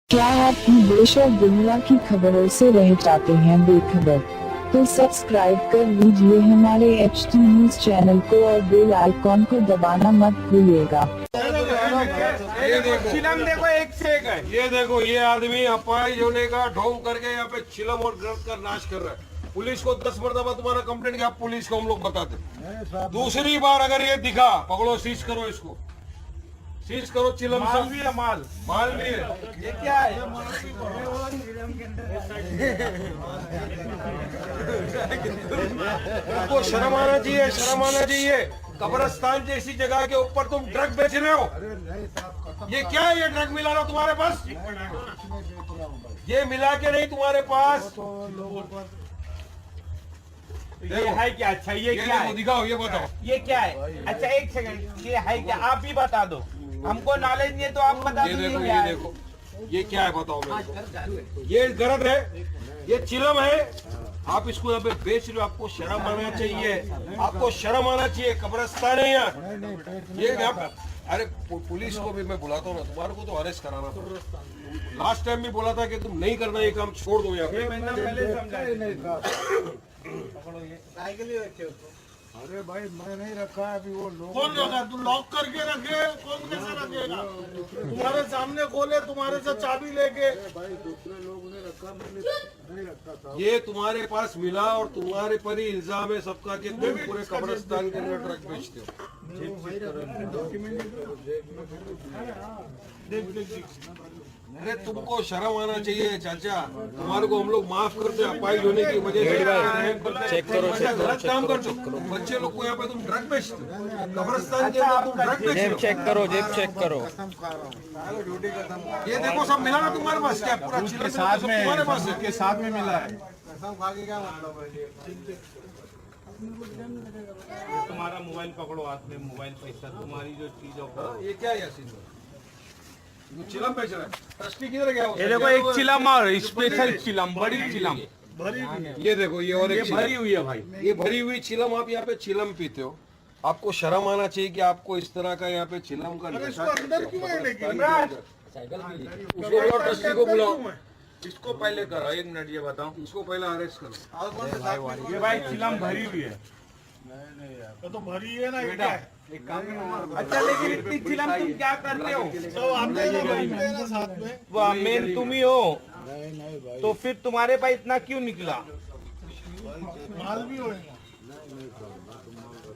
क्या आप देश और दुनिया की खबरों से रह जाते हैं बेखबर? तो सब्सक्राइब कर लीजिए हमारे HT न्यूज चैनल को और बेल आइकॉन को दबाना मत भूलिएगा। ये देखो चिलम देखो, एक से एक है। ये देखो, ये आदमी अपाहिज होने का ढोंग करके यहाँ पे चिलम और ग्रस्त का नाश कर रहा है। पुलिस को 10 मरतबा तुम्हारा कंप्लेंट किया, पुलिस को हम लोग बताते। दूसरी बार अगर ये दिखा, पकड़ो, सीज करो इसको, सीज करो। चिलम माल भी है, माल भी है। ये क्या है? आपको शर्म आना चाहिए, शर्म आना चाहिए। कब्रिस्तान जैसी जगह के ऊपर तुम ड्रग बेच रहे हो। ये क्या है? ये ड्रग मिला रहा तुम्हारे पास? ये मिला के नहीं तुम्हारे पास? ये है क्या? अच्छा, ये क्या है? दिखाओ, ये बताओ, ये क्या है? अच्छा, एक सेकंड, ये है क्या? आप भी बता दो, हमको नॉलेज नहीं है तो आप बता दो। ये देखो, ये देखो, ये क्या है बताओ मेरे को। ये गलत है, ये चिलम है। आप इसको यहाँ पे बेच रहे हो, आपको शर्म आना चाहिए, आपको शर्म आना चाहिए। कब्रिस्तान है यहाँ। ये अरे पुलिस को भी मैं बुलाता हूँ ना, तुम्हारे को तो अरेस्ट कराना था। लास्ट टाइम भी बोला था कि तुम नहीं करना ये काम, छोड़ दो यहाँ पे। पहले समझा। अरे भाई मैं नहीं रखा है अभी। वो लोग कौन रखा? तू लॉक करके रखे? कौन कैसे रखेगा? तुम्हारे सामने खोले, तुम्हारे से चाबी लेके। भाई दूसरे लोग ने रखा, मैंने नहीं रखा था। ये तुम्हारे पास मिला और तुम्हारे पर ही इल्जाम है सबका कि तुम पूरे कब्रिस्तान के अंदर ड्रग बेचते हो। अरे तुमको शर्म आना चाहिए चाचा। तुम्हारे को हम लोग माफ करते हैं अपाहिज होने की वजह से। चेक करो, गलत काम करते हो। बच्चे लोग को यहाँ पे तुम ड्रग बेचते हो, कब्रिस्तान के अंदर तुम ड्रग बेचते हो। चेक करो, जेब चेक करो। ये देखो, सब मिला ना तुम्हारे पास? क्या पूरा चिल्ला साथ में तुम्हारे पास है? के साथ में मिला है। कसम खा के क्या मतलब है? तुम्हारा मोबाइल पकड़ो हाथ में, मोबाइल, पैसा, तुम्हारी जो चीज हो। ये क्या है यासीन? चिलम बेच रहा है। ट्रस्टी किधर गया? ये देखो, एक चिलम और स्पेशल चिलम, बड़ी चिलम। ये देखो, ये और एक भरी हुई है भाई। ये भरी हुई चिलम। आप यहाँ पे चिलम पीते हो, आपको शर्म आना चाहिए कि आपको इस तरह का यहाँ पे चिलम का नशा। अंदर क्यों है लेकिन? उसको बुलाओ, ट्रस्टी को बुलाओ। इसको पहले करो, 1 मिनट ये बताओ। इसको पहले अरेस्ट करो। ये भाई चिलम भरी हुई है। ये तो भरी है ना, ये क्या है? अच्छा, लेकिन इतनी चिलम तुम क्या करते हो? तो आप लेना साथ में। वो मेन तुम ही हो, नहीं नहीं भाई, तो फिर तुम्हारे पास इतना क्यों निकला? माल भी होएगा।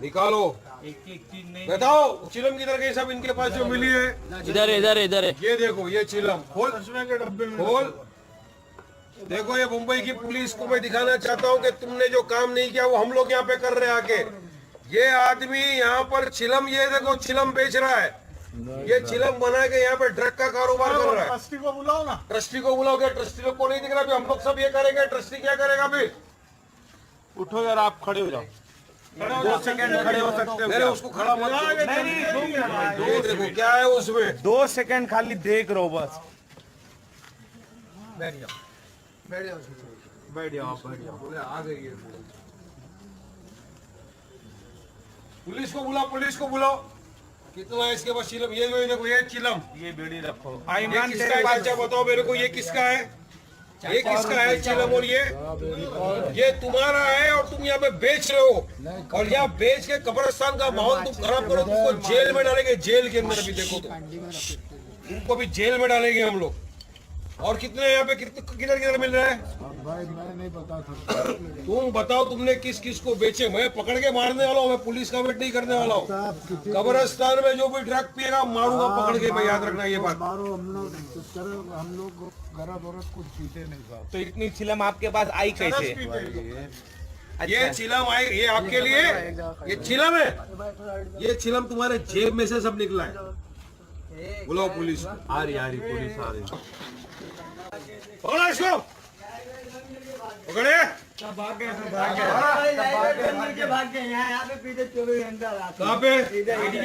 निकालो, एक चीज नहीं। बताओ चिलम किधर गई? सब इनके पास जो मिली है। इधर इधर इधर है। ये देखो, ये चिलम खोल, चश्मे के डब्बे में खोल। देखो, ये मुंबई की पुलिस को मैं दिखाना चाहता हूँ कि तुमने जो काम नहीं किया वो हम लोग यहाँ पे कर रहे हैं आके। ये आदमी यहाँ पर चिलम, ये देखो चिलम बेच रहा है। ये चिलम बना के यहाँ पे ड्रग का कारोबार कर रहा है। ट्रस्टी को बुलाओ ना। ट्रस्टी को बुलाओगे? ट्रस्टी लोग को नहीं दिख रहा? अभी हम लोग सब ये करेंगे, ट्रस्टी क्या करेगा? अभी उठो यार, आप खड़े हो जाओ। 2 सेकंड खड़े हो सकते हो मेरे क्या? उसको खड़ा मत करो। नहीं, 2 मिनट। ये देखो क्या है उसमें। 2 सेकंड खाली देख रहो बस। बैठ जाओ, बैठ जाओ। बोले आ गई है। पुलिस को बुलाओ, पुलिस को बुलाओ। कितना है इसके पास चिलम? ये जो देखो, ये चिलम। ये बेड़ी रखो। ये इमरान किसका तेरे है पास चाचा? बताओ मेरे को, ये किसका है? ये किसका है चिलम? और ये तुम्हारा है और तुम यहाँ पे बेच रहे हो। और यहाँ बेच के कब्रिस्तान का माहौल तुम खराब करो। तुमको जेल में डालेंगे, जेल के अंदर। अभी देखो तुमको भी जेल में डालेंगे हम लोग। और कितने यहाँ पे किधर किधर मिल रहा है? भाई मैं नहीं बता सकता। तुम बताओ, तुमने किस किस को बेचे? मैं पकड़ के मारने वाला हूँ, मैं पुलिस का वेट नहीं करने वाला हूँ। कब्रिस्तान में जो भी ड्रग पिएगा मारूंगा पकड़ के। मैं याद रखना ये बात। मारो, हम लोग गरज औरत कुछ पीते नहीं साहब। तो इतनी चिलम आपके पास आई कैसे? ये चिलम आए, ये आपके लिए ये चिलम है। ये चिलम तुम्हारे जेब में से सब निकला है। बुलाओ पुलिस। आ रही पुलिस आ रही। पकड़ो इसको, पकड़े। भाग गए। यहाँ पे पीछे 24 घंटा रात। कहाँ पे? पेटी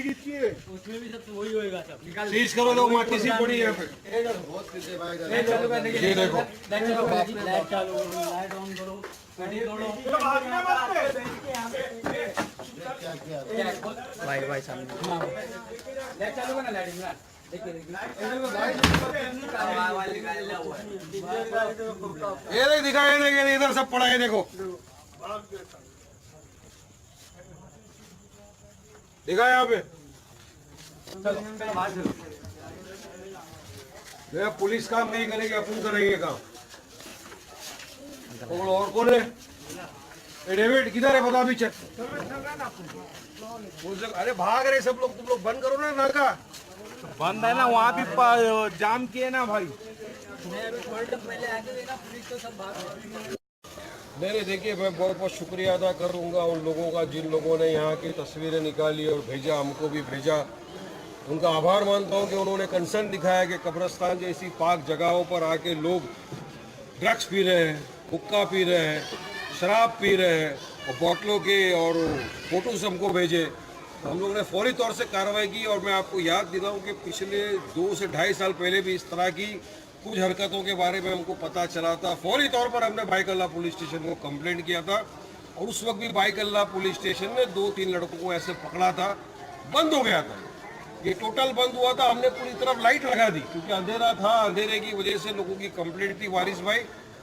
किसकी है? उसमें भी सब वही होएगा सब। निकाल सीज करो, लोग माटी सी पड़ी है यहाँ पे। ये देखो, लाइट चालू करो, लाइट ऑन करो, पेटी तोड़ो। भाई सामने लाइट चालू करना, लाइट इमरान। ये देख दिखाई नहीं, ये इधर सब पड़ा है देखो, दिखा यहाँ पे। ये पुलिस काम नहीं करेगी, अपन करेंगे काम। और कौन है? डेविड किधर है बता भी चल। अरे भाग रहे सब लोग, तुम लोग बंद करो ना नाका। बंद है ना, वहाँ भी जाम किए ना भाई। मेरे देखिए, मैं बहुत बहुत शुक्रिया अदा करूंगा उन लोगों का जिन लोगों ने यहाँ की तस्वीरें निकाली और भेजा, हमको भी भेजा। उनका आभार मानता हूँ कि उन्होंने कंसर्न दिखाया कि कब्रिस्तान जैसी पाक जगहों पर आके लोग ड्रग्स पी रहे हैं, हुक्का पी रहे हैं, शराब पी रहे हैं और बोतलों के और फोटोज हमको भेजे। तो हम लोगों ने फौरी तौर से कार्रवाई की। और मैं आपको याद दिलाऊं कि पिछले 2 से 2.5 साल पहले भी इस तरह की कुछ हरकतों के बारे में हमको पता चला था। फौरी तौर पर हमने बाईकल्ला पुलिस स्टेशन को कंप्लेंट किया था और उस वक्त भी बाईकल्ला पुलिस स्टेशन ने 2-3 लड़कों को ऐसे पकड़ा था। बंद हो गया था, ये टोटल बंद हुआ था। हमने पूरी तरफ लाइट लगा दी क्योंकि अंधेरा था, अंधेरे की वजह से लोगों की कंप्लेंट थी, वारिस भाई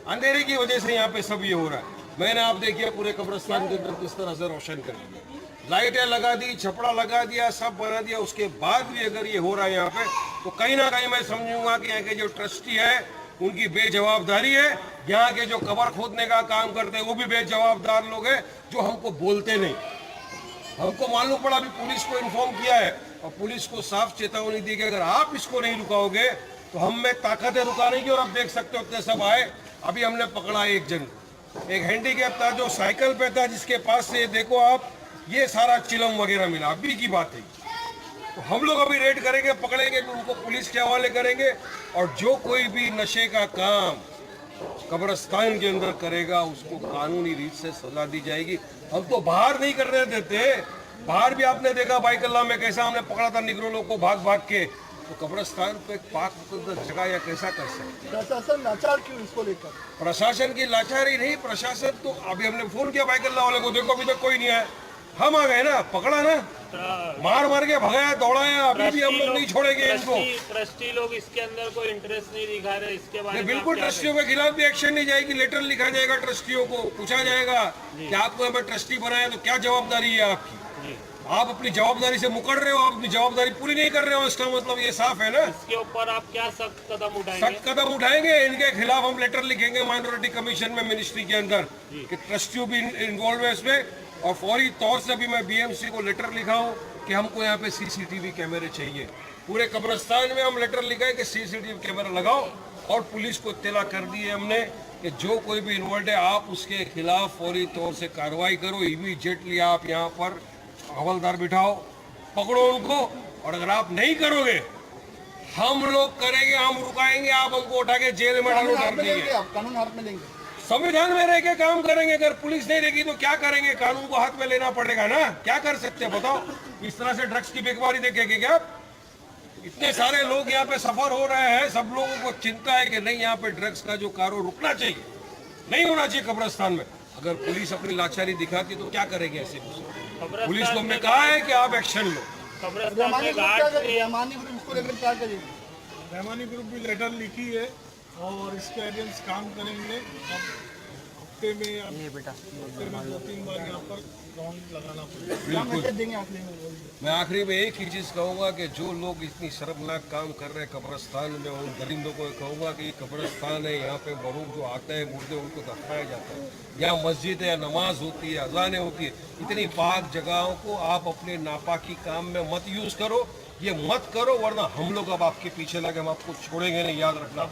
अंधेरे की वजह से यहाँ पे सब ये हो रहा है। मैंने आप देखिए पूरे कब्रिस्तान के अंदर किस तरह से रोशन कर दिया, लाइटें लगा दी, छपड़ा लगा दिया, सब बना दिया। उसके बाद भी अगर ये हो रहा है यहाँ पे, तो कहीं ना कहीं मैं समझूंगा कि यहाँ के जो ट्रस्टी है उनकी बेजवाबदारी है। यहाँ के जो कब्र खोदने का काम करते हैं वो भी बेजवाबदार लोग हैं जो हमको बोलते नहीं। हमको मालूम पड़ा, अभी पुलिस को इन्फॉर्म किया है और पुलिस को साफ चेतावनी दी कि अगर आप इसको नहीं रुकाओगे तो हम में ताकत है रुकाने की। और आप देख सकते हो सब आए। अभी हमने पकड़ा एक जन, एक हैंडीकैप था जो साइकिल पे था, जिसके पास से देखो आप ये सारा चिलम वगैरह मिला। अभी की बात है। तो हम लोग अभी रेड करेंगे, पकड़ेंगे, उनको पुलिस के हवाले करेंगे। और जो कोई भी नशे का काम कब्रिस्तान के अंदर करेगा उसको कानूनी रीत से सजा दी जाएगी। हम तो बाहर नहीं करने देते। बाहर भी आपने देखा बाईकल्ला में कैसा हमने पकड़ा था निगरो लोग को भाग भाग के। तो कब्रिस्तान पे पाक जगह या कैसा कर सकते? प्रशासन लाचार क्यों इसको लेकर? प्रशासन की लाचारी नहीं, प्रशासन तो अभी हमने फोन किया बाईकल्ला वाले को, देखो अभी तक कोई नहीं आया। हम आ गए ना, पकड़ा ना, मार मार के भगाया, दौड़ाया। अभी भी हम लोग नहीं छोड़ेंगे इनको। ट्रस्टी लोग इसके अंदर कोई इंटरेस्ट नहीं दिखा रहे, इसके बारे में बिल्कुल ट्रस्टियों के खिलाफ भी एक्शन नहीं जाएगी। लेटर लिखा जाएगा, ट्रस्टियों को पूछा जाएगा कि आपको हमें ट्रस्टी बनाया तो क्या जवाबदारी है आपकी। आप अपनी जवाबदारी से मुकर रहे हो, आप अपनी जवाबदारी पूरी नहीं कर रहे हो, इसका मतलब ये साफ है ना। इसके ऊपर आप क्या सख्त कदम उठाएंगे? सख्त कदम उठाएंगे। इनके खिलाफ हम लेटर लिखेंगे माइनॉरिटी कमीशन में, मिनिस्ट्री के अंदर, कि ट्रस्टियों भी इन्वॉल्व है इसमें। और फौरी तौर से भी मैं बीएमसी को लेटर लिखा हूँ कि हमको यहाँ पे सीसीटीवी कैमरे चाहिए। पूरे कब्रिस्तान में हम लेटर लिखा है कि सीसीटीवी कैमरा लगाओ। और पुलिस को इत्तला कर दी है हमने कि जो कोई भी इन्वॉल्व है आप उसके खिलाफ फौरी तौर से कार्रवाई करो। इमीडिएटली आप यहाँ पर हवलदार बिठाओ, पकड़ो उनको। और अगर आप नहीं करोगे हम लोग करेंगे, हम रुकाएंगे, आप हमको उठा के जेल में डालो, डर नहीं है। कानून हाथ में लेंगे, संविधान में रह के काम करेंगे। अगर पुलिस नहीं रहेगी तो क्या करेंगे? कानून को हाथ में लेना पड़ेगा ना। क्या कर सकते हैं बताओ? इस तरह से ड्रग्स की बेकबारी देखेंगे क्या? इतने सारे लोग यहाँ पे सफर हो रहे हैं, सब लोगों को चिंता है कि नहीं यहाँ पे ड्रग्स का जो कारोबार रुकना चाहिए, नहीं होना चाहिए कब्रिस्तान में। अगर पुलिस अपनी लाचारी दिखाती तो क्या करेंगे ऐसे? पुलिस को हमने कहा है कि आप एक्शन लो। कब्रिस्तान में घाट रहमानी ग्रुप इसको लेकर क्या करेगी? रहमानी ग्रुप भी लेटर लिखी है और इसके अगेंस्ट काम करेंगे। हफ्ते में 2-3 बार यहाँ पर राउंड लगाना पड़ेगा। मैं आखिरी में एक ही चीज कहूंगा कि जो लोग इतनी शर्मनाक काम कर रहे हैं कब्रिस्तान में, उन दरिंदों को कहूंगा कि कब्रिस्तान है, यहाँ पे मरूग जो आते हैं मुर्दे उनको दफनाया जाता है, यहाँ मस्जिद है, नमाज होती है, अजानें होती है। इतनी पाक जगहों को आप अपने नापाकी काम में मत यूज करो, ये मत करो, वरना हम लोग अब आपके पीछे लगे, हम आपको छोड़ेंगे नहीं, याद रखना।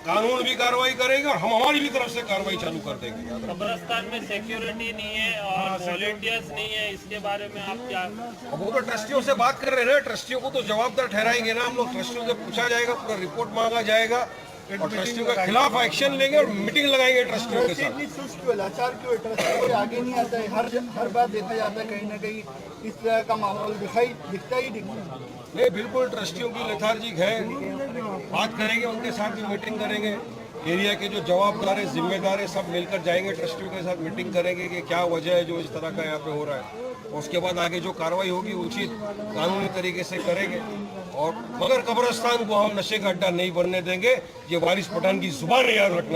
कानून भी कार्रवाई करेंगे और हम हमारी भी तरफ से कार्रवाई चालू कर देंगे। कब्रिस्तान में सिक्योरिटी नहीं है और वॉलंटियर्स नहीं है, इसके बारे में आप क्या? अब वो तो ट्रस्टियों से बात कर रहे हैं ना, ट्रस्टियों को तो जवाबदार ठहराएंगे ना हम लोग। ट्रस्टियों से पूछा जाएगा, पूरा रिपोर्ट मांगा जाएगा और ट्रस्टियों के खिलाफ एक्शन लेंगे और मीटिंग लगाएंगे ट्रस्टियों के साथ। इतनी सुस्त क्यों, लाचार क्यों? ट्रस्टी कोई आगे नहीं आता है। हर बार देखा जाता है कहीं ना कहीं इस तरह का माहौल दिखता ही दिखता है। नहीं, बिल्कुल ट्रस्टियों की लेथार्जिक है। बात करेंगे, उनके साथ भी मीटिंग करेंगे। एरिया के जो जवाबदार है, जिम्मेदार है, सब मिलकर जाएंगे, ट्रस्टियों के साथ मीटिंग करेंगे कि क्या वजह है जो इस तरह का यहाँ पे हो रहा है। उसके बाद आगे जो कार्रवाई होगी उचित कानूनी तरीके से करेंगे। और मगर कब्रिस्तान को हम नशे का अड्डा नहीं बनने देंगे। ये वारिस पठान की जुबान याद रखना।